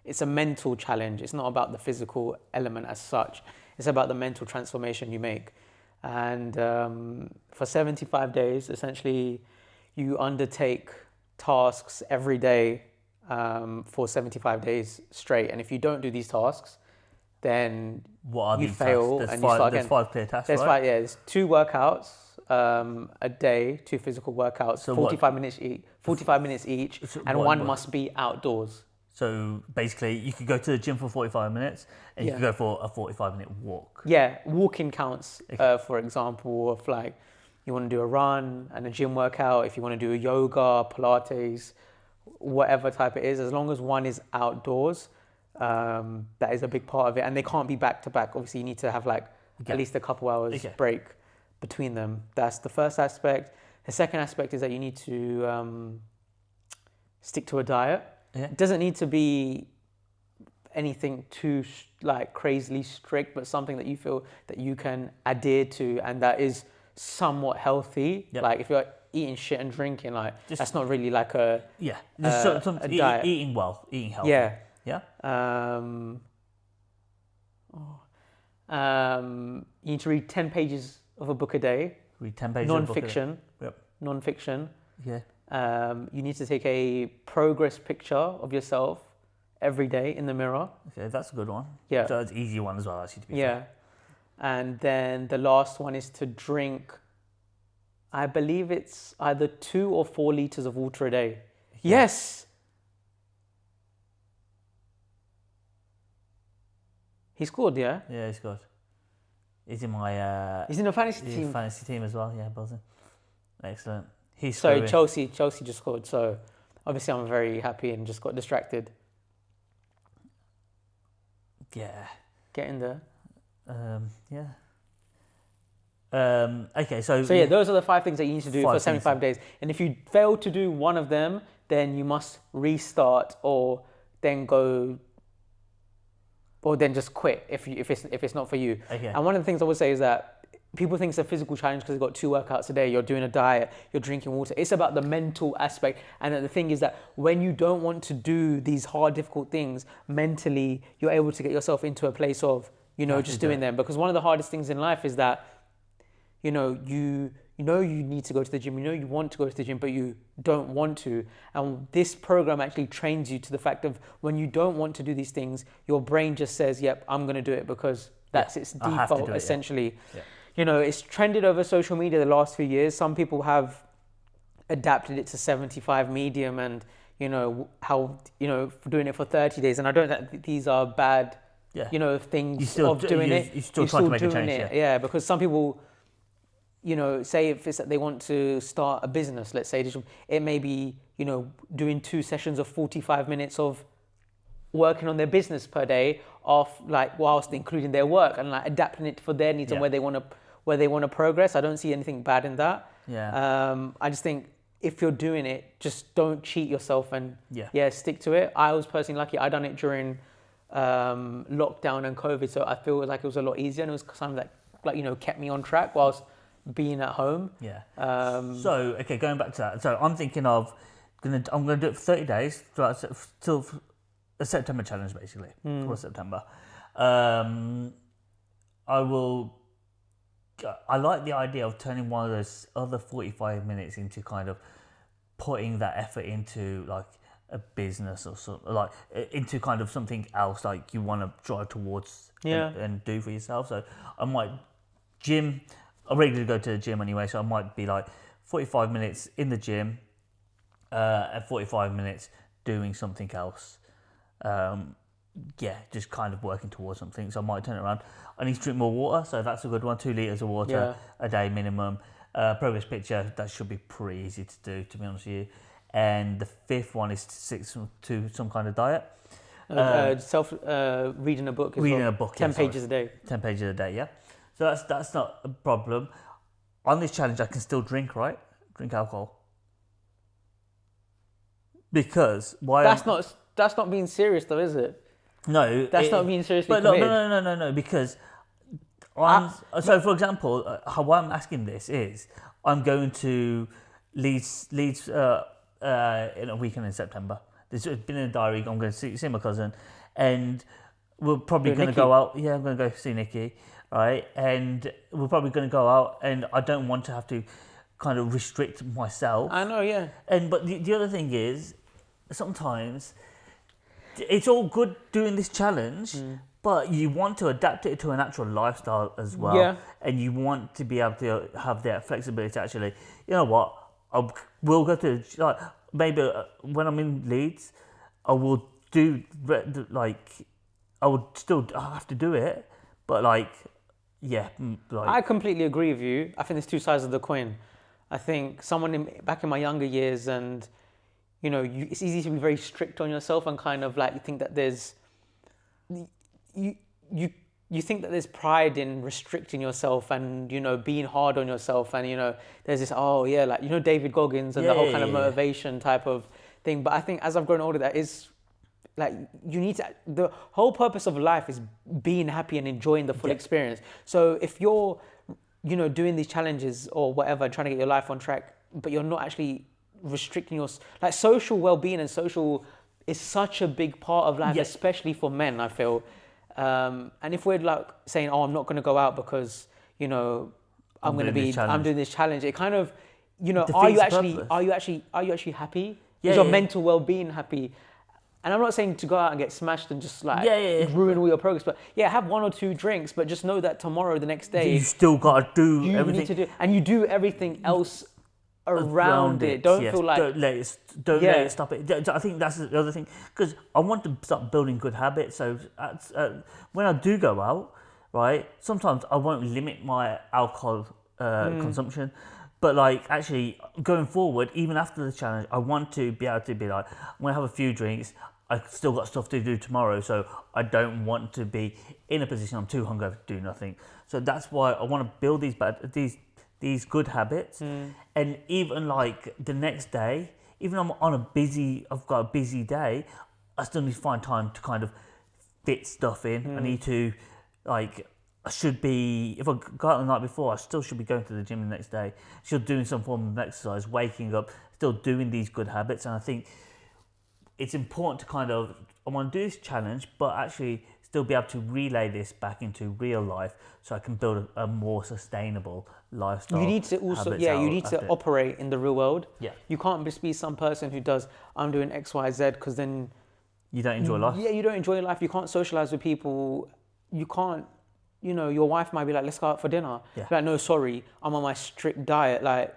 it's a mental challenge. It's not about the physical element as such. It's about the mental transformation you make. And for 75 days, essentially, you undertake tasks every day for 75 days straight. And if you don't do these tasks, then What are you these fail tasks? and you start There's again. 5 clear tasks, There's right? there's 2 workouts a day, 2 physical workouts, So 45 minutes each, 45 minutes each, So and what- one what- must be outdoors. So basically, you could go to the gym for 45 minutes, and you Yeah. could go for a 45-minute walk. Yeah, walking counts, for example, if like you want to do a run and a gym workout, if you want to do a yoga, Pilates, whatever type it is, as long as one is outdoors, that is a big part of it. And they can't be back to back. Obviously, you need to have like Okay. at least a couple hours Okay. break between them. That's the first aspect. The second aspect is that you need to stick to a diet. Yeah. It doesn't need to be anything too like crazily strict, but something that you feel that you can adhere to and that is somewhat healthy. Yep. Like if you're eating shit and drinking, like Just- that's not really like a Yeah. Just a diet. eating well, eating healthy. yeah. Yeah. You need to read 10 pages of a book a day, Read 10 pages of a book a day. non-fiction. Yep. Non-fiction. Yeah. You need to take a progress picture of yourself every day in the mirror. Okay, that's a good one. Yeah. So that's an easy one as well, actually, to be Yeah. fair. And then the last one is to drink, I believe it's either 2 or 4 liters of water a day. Yes. He scored, yeah? Yeah, he's good. He's in my He's in a fantasy team. fantasy team as well. Yeah, buzzing. Excellent. He's So scoring. Chelsea just scored. So obviously I'm very happy and just got distracted. Yeah. Get in there. Yeah. Okay, so So yeah, those are the 5 things that you need to do 5 for things. 75 days. And if you fail to do one of them, then you must restart or then go or then just quit if it's not for you. Okay. And one of the things I would say is that people think it's a physical challenge because you've got 2 workouts a day, you're doing a diet, you're drinking water. It's about the mental aspect. And the thing is that when you don't want to do these hard, difficult things, mentally, you're able to get yourself into a place of, just doing them. Because one of the hardest things in life is that, you need to go to the gym, you want to go to the gym, but you don't want to. And this program actually trains you to the fact of when you don't want to do these things, your brain just says, yep, I'm going to do it because that's its I have to default, do it, yeah. essentially. Yeah. It's trended over social media the last few years. Some people have adapted it to 75 medium and, how, for doing it for 30 days. And I don't think these are bad, Yeah. things You still of do- doing you- it. you're still trying to make a doing change, it. Yeah, because some people, say if it's that they want to start a business, let's say, it may be, doing 2 sessions of 45 minutes of working on their business per day whilst including their work and adapting it for their needs and Yeah. where they want to progress. I don't see anything bad in that. Yeah. I just think if you're doing it, just don't cheat yourself and Yeah. stick to it. I was personally lucky. I done it during lockdown and COVID, so I feel like it was a lot easier and it was something that kept me on track whilst being at home. Yeah. Um, So okay, going back to that. So I'm thinking of I'm gonna do it for 30 days throughout till a September challenge basically for September. I will. I like the idea of turning one of those other 45 minutes into kind of putting that effort into like a business or something, like into kind of something else like you want to drive towards and do for yourself. So I might gym. I regularly go to the gym anyway, so I might be like 45 minutes in the gym and 45 minutes doing something else. Just kind of working towards something. So I might turn it around. I need to drink more water, so that's a good one. 2 liters of water a day minimum. Progress picture, that should be pretty easy to do, to be honest with you. And the fifth one is to stick to some kind of diet. Reading a book as Reading well. a book, 10 pages a day. 10 pages a day, yeah. So that's not a problem. On this challenge, I can still drink, right? Drink alcohol. Because That's not being serious though, is it? No, That's not being seriously But committed. no. Because for example, why I'm asking this is I'm going to Leeds in a weekend in September. It's been in the diary. I'm going to see my cousin, and we're probably going to go out. Yeah, I'm going to go see Nikki, right? And we're probably going to go out, and I don't want to have to kind of restrict myself. I know, yeah. But the other thing is, sometimes it's all good doing this challenge, but you want to adapt it to a natural lifestyle as well. Yeah. And you want to be able to have that flexibility to actually, you know what, we'll go to, like, maybe when I'm in Leeds, I will do, like, I have to do it, but like, I completely agree with you. I think there's two sides of the coin. I think back in my younger years, and it's easy to be very strict on yourself and kind of like think that there's you think that there's pride in restricting yourself and being hard on yourself, and there's this David Goggins and the whole kind of motivation type of thing. But I think as I've grown older, that is like the whole purpose of life is being happy and enjoying the full experience. So if you're doing these challenges or whatever, trying to get your life on track, but you're not actually restricting your social well-being, and social is such a big part of life, especially for men, I feel. And if we're like saying, I'm not going to go out because I'm doing this challenge, it kind of are you actually happy? Is your mental well-being happy? And I'm not saying to go out and get smashed and just like ruin all your progress, but have 1 or 2 drinks, but just know that tomorrow, the next day, you still got to do everything. Need to do, and you do everything else around it. Don't feel like don't let it stop it. I think that's the other thing, because I want to start building good habits. So when I do go out, right, sometimes I won't limit my alcohol consumption, but like actually going forward, even after the challenge, I want to be able to be like, I'm gonna have a few drinks. I still got stuff to do tomorrow, so I don't want to be in a position I'm too hungover to do nothing. So that's why I want to build these good habits. And even like the next day, even I'm I've got a busy day, I still need to find time to kind of fit stuff in. I need to, like, if I go out the night before, I still should be going to the gym the next day, still doing some form of exercise, waking up, still doing these good habits. And I think it's important to kind of, I want to do this challenge, but actually still be able to relay this back into real life so I can build a more sustainable lifestyle. You need to also, you need to operate in the real world. Yeah. You can't just be some person who does, I'm doing X, Y, Z, because then you don't enjoy life. Yeah, you don't enjoy life. You can't socialize with people. You can't, your wife might be like, let's go out for dinner. Yeah. Like, no, sorry, I'm on my strict diet. Like,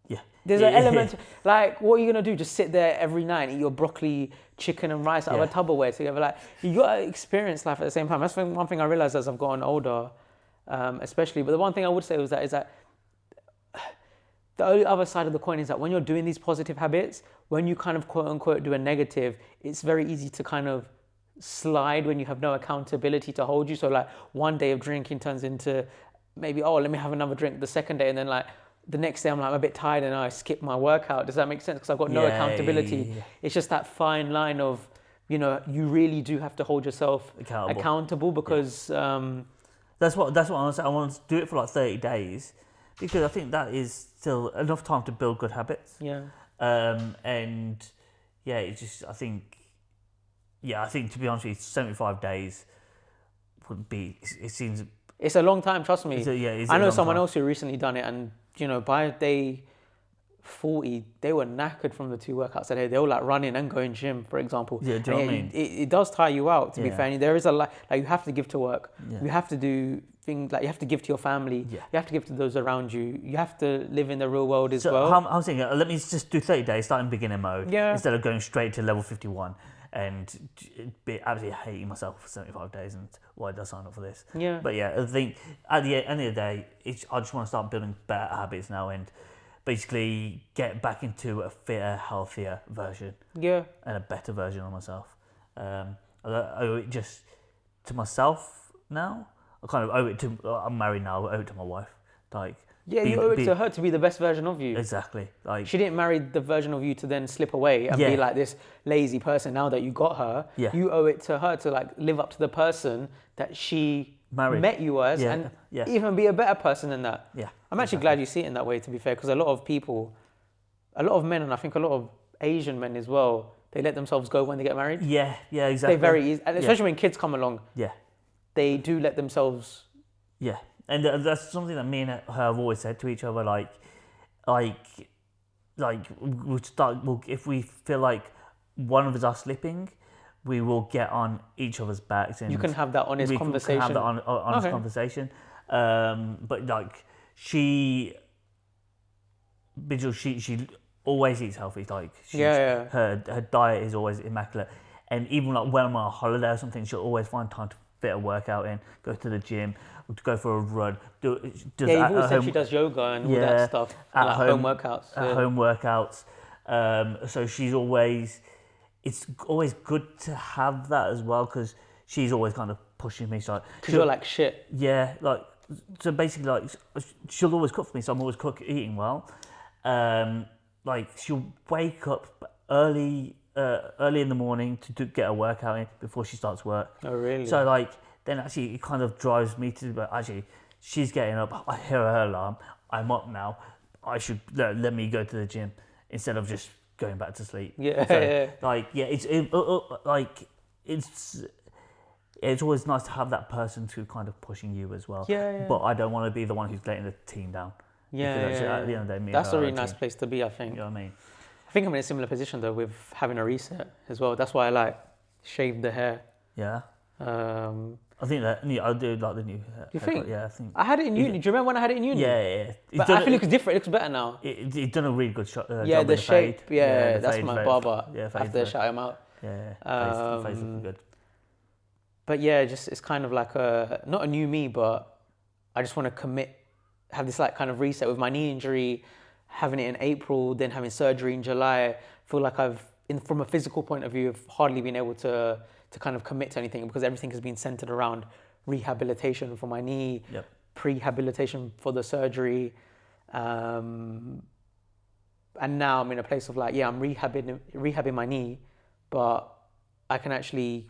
yeah. There's an element, like, what are you going to do? Just sit there every night and eat your broccoli, chicken and rice out of a Tupperware together? Like, you got to experience life at the same time. That's one thing I realized as I've gotten older, especially. But the one thing I would say is that the only other side of the coin is that when you're doing these positive habits, when you kind of quote unquote do a negative, it's very easy to kind of slide when you have no accountability to hold you. So like one day of drinking turns into maybe, let me have another drink the second day, and then like the next day I'm like, I'm a bit tired and I skip my workout. Does that make sense? Because I've got no accountability. Yeah. It's just that fine line of, you really do have to hold yourself accountable because that's what I want to say. I want to do it for like 30 days because I think that is still enough time to build good habits. Yeah. And yeah, I think to be honest with you, 75 days would be. It seems. It's a long time, trust me. I know someone else who recently done it, and by day 40, they were knackered from the 2 workouts a day. They were like running and going gym, for example. Yeah, do you know what I mean? It does tire you out, to be fair. And there is a lot, like, you have to give to work. Yeah. You have to do things, like, you have to give to your family. Yeah. You have to give to those around you. You have to live in the real world as well. I was thinking, let me just do 30 days, start in beginner mode, instead of going straight to level 51 and be absolutely hating myself for 75 days and why did I sign up for this? Yeah. But yeah, I think at the end of the day, I just want to start building better habits now and basically get back into a fitter, healthier version. Yeah. And a better version of myself. I owe it just to myself now. I kind of owe it to, I'm married now, I owe it to my wife. Like, you owe it to her to be the best version of you. Exactly. Like, she didn't marry the version of you to then slip away and be like this lazy person. Now that you got her, you owe it to her to like live up to the person that she met you as, and even be a better person than that. Yeah. I'm actually glad you see it in that way, to be fair, because a lot of men, and I think a lot of Asian men as well, they let themselves go when they get married. Yeah, exactly. They very easy, and especially when kids come along. Yeah. They do let themselves. Yeah, and that's something that me and her have always said to each other. If we feel like one of us are slipping, we will get on each other's backs, and you can have that honest conversation. Can have that honest conversation. But like she always eats healthy. Like her diet is always immaculate, and even like when I'm on a holiday or something, she'll always find time to fit a workout in, go to the gym, go for a run. You've always said she does yoga and all that stuff. At home workouts. At home workouts. So she's always. It's always good to have that as well because she's always kind of pushing me. So because you're like shit. Yeah, like so basically, like she'll always cook for me, so I'm always eating well. Like she'll wake up early in the morning to get a workout in before she starts work. Oh, really? So like then actually it kind of drives me to, but actually she's getting up. I hear her alarm. I'm up now. I should let me go to the gym instead of just going back to sleep. It's always nice to have that person to kind of pushing you as well. But I don't want to be the one who's letting the team down. At the end of the day, that's a really nice place to be, I think. You know what I mean? I think I'm in a similar position though with having a reset as well. That's why I like shaved the hair. Yeah. I think that I do like the new hair. You think? Yeah, I think. I had it in uni. Do you remember when I had it in uni? Yeah. But I feel it looks different. It looks better now. It's done a really good job. The shape. Fade. That's my barber. I have to shout him out. Face looking good. But yeah, just it's kind of like not a new me, but I just want to commit, have this like kind of reset with my knee injury, having it in April, then having surgery in July. I feel like from a physical point of view, I've hardly been able to kind of commit to anything because everything has been centered around rehabilitation for my knee, prehabilitation for the surgery. And now I'm in a place of like, I'm rehabbing my knee, but I can actually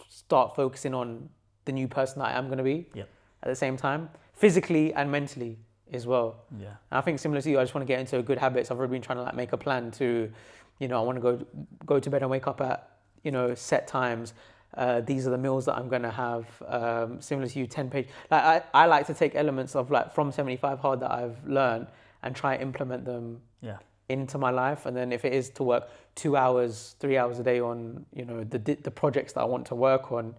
start focusing on the new person that I am going to be at the same time, physically and mentally as well. Yeah. And I think similar to you, I just want to get into good habits. I've already been trying to like make a plan to, I want to go to bed and wake up at, set times. These are the meals that I'm going to have. Similar to you, 10 page. Like I like to take elements of like from 75 Hard that I've learned and try and implement them into my life. And then if it is to work 2 hours, 3 hours a day on, the projects that I want to work on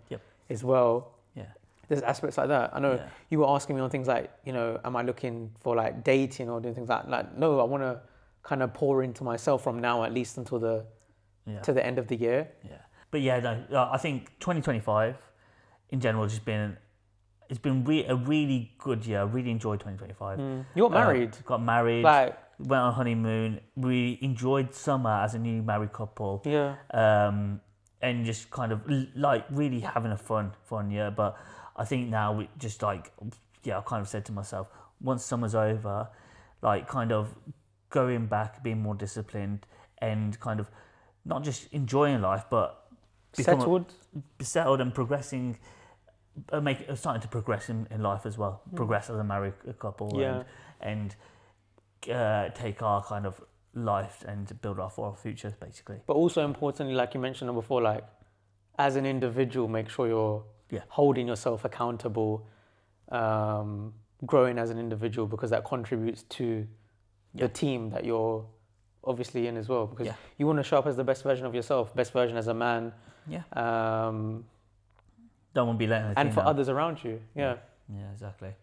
as well. Yeah. There's aspects like that. I know you were asking me on things like, am I looking for like dating or doing things like no, I want to kind of pour into myself from now at least until to the end of the year. Yeah. But I think 2025 in general it's been a really good year. I really enjoyed 2025. You got married. Got married. Went on honeymoon. We enjoyed summer as a new married couple. Yeah. And just kind of like really having a fun year. But I think now we just like, I kind of said to myself, once summer's over, like kind of going back, being more disciplined and kind of not just enjoying life, but settled and progressing starting to progress in life as well. Progress as a married couple, Yeah. and take our kind of life and build our for our future, basically. But also importantly, like you mentioned before, like as an individual, make sure you're Yeah. holding yourself accountable, growing as an individual, because that contributes to the team that you're obviously in as well. Because Yeah. you want to show up as the best version of yourself, best version as a man, Yeah. um, Don't want to be letting the and team for down. others around you. Yeah. Yeah, exactly.